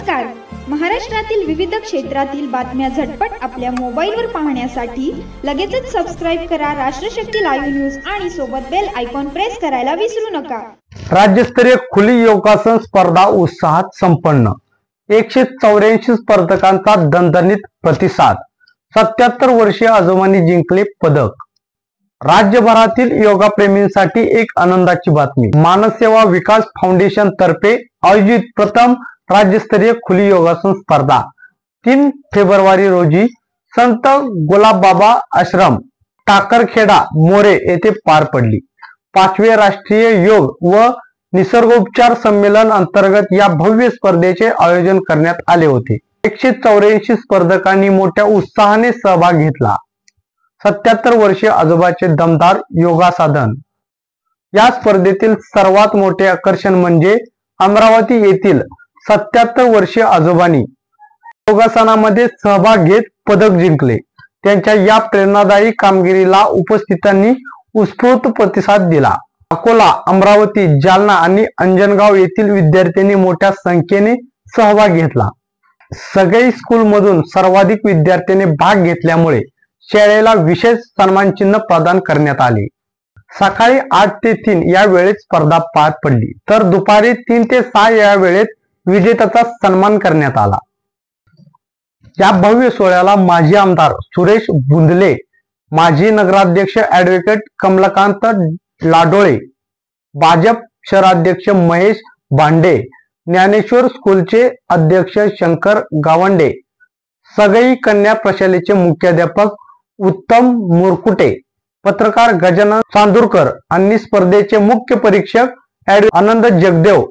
नमस्कार. महाराष्ट्रातील विविध क्षेत्रातील बातम्या झटपट आपल्या मोबाईलवर पाहण्यासाठी लगेचच सबस्क्राइब करा राष्ट्रशक्ती लाईव्ह न्यूज आणि सोबत बेल आयकॉन प्रेस करायला विसरू नका. राज्यस्तरीय खुली योगासन स्पर्धा उत्साहात संपन्न. 184 स्पर्धकांचा दणदणीत प्रतिसाद. 77 वर्षीय आजोबांनी जिंकले पदक. राज्यभरातील योगाप्रेमींसाठी एक आनंदाची बातमी. मानससेवा विकास फाउंडेशन तर्फे आयोजित प्रथम राज्यस्तरीय खुली योगासन स्पर्धा 3 फेब्रुवारी रोजी संत गुलाबबाबा आश्रम टाकरखेडा मोरे येथे पार पडली. 5वे राष्ट्रीय योग व निसर्गोपचार संमेलन अंतर्गत या भव्य स्पर्धेचे आयोजन करण्यात आले होते. 184 स्पर्धकांनी मोठ्या उत्साहाने सहभाग घेतला. 77 वर्षीय आजोबाचे दमदार योगासाधन. या स्पर्धेतील सर्वात मोठे आकर्षण म्हणजे अमरावती येथील 77 वर्षीय आजोबांनी योगासनामध्ये सहभाग घेत पदक जिंकले. त्यांच्या या प्रेरणादायी कामगिरीला उपस्थितांनी उत्स्फूर्त प्रतिसाद दिला. अकोला, अमरावती, जालना आणि अंजनगाव येथील विद्यार्थ्यांनी मोठ्या संख्येने सहभाग घेतला. सगळी स्कूलमधून सर्वाधिक विद्यार्थ्यांनी भाग घेतल्यामुळे शाळेला विशेष सन्मानचिन्ह प्रदान करण्यात आले. सकाळी 8 ते 3 या वेळेत स्पर्धा पार पडली, तर दुपारी 3 ते 6 या वेळेत विजेत्याचा सन्मान करण्यात आला. या भव्य सोहळ्याला माजी आमदार सुरेश बुंदले, माजी नगराध्यक्ष ॲडव्होकेट कमलाकांत लाडोळे, भाजप शहराध्यक्ष महेश भांडे, ज्ञानेश्वर स्कूलचे अध्यक्ष शंकर गावंडे, सगळी कन्या प्रशालेचे मुख्याध्यापक उत्तम मुरकुटे, पत्रकार गजानन चांदूरकर आणि स्पर्धेचे मुख्य परीक्षक आनंद जगदेव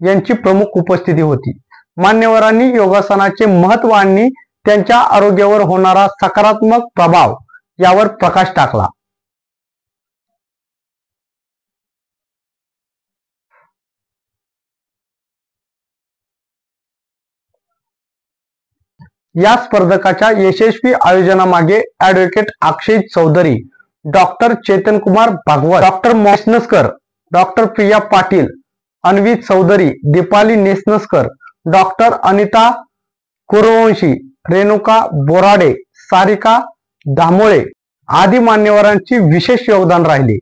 यांची प्रमुख उपस्थिती होती. मान्यवरांनी योगासनाचे महत्त्व आणि त्यांच्या आरोग्यावर होणारा सकारात्मक प्रभाव यावर प्रकाश टाकला. या स्पर्धकाच्या यशस्वी आयोजनामागे advocate Akshay Chaudhari, doctor Chetankumar Bhagwat, doctor Nesanaskar, doctor Priya Patil, Anvi Chaudhari, Deepali Nesanaskar, doctor Anita Kurvanshi, Renuka Borade, Sarika Damole आदी मान्यवरांचे विशेष योगदान राहिले.